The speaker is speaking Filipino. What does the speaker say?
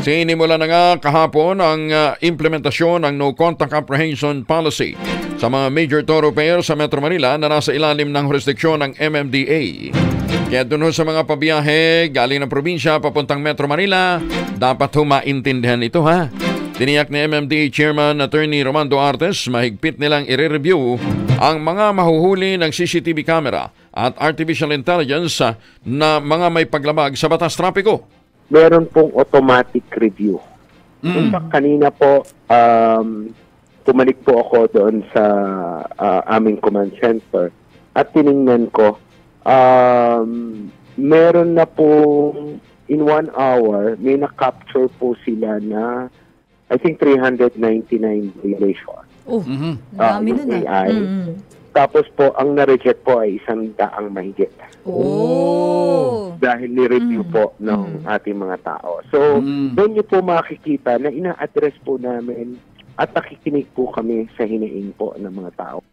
Sinimula na nga kahapon ang implementasyon ng No Contact Apprehension Policy sa mga major thoroughfare sa Metro Manila na nasa ilalim ng jurisdiksyon ng MMDA. Kaya dun sa mga pabiyahe galing ng probinsya papuntang Metro Manila, dapat maintindihan ito ha. Tiniyak ni MMDA Chairman Attorney Romando Artes, mahigpit nilang i-review ang mga mahuhuli ng CCTV camera at artificial intelligence na mga may paglabag sa batas trapiko. Meron pong automatic review. In fact, kanina po, tumalik po ako doon sa aming command center at tiningnan ko, meron na po in 1 hour, may na-capture po sila na I think 399 violations. Dami na na. AI. Tapos po, ang na-reject po ay 100 mahigit. Dahil ni-review po ng ating mga tao. So, doon niyo po makikita na ina-address po namin at nakikinig po kami sa hinaing po ng mga tao.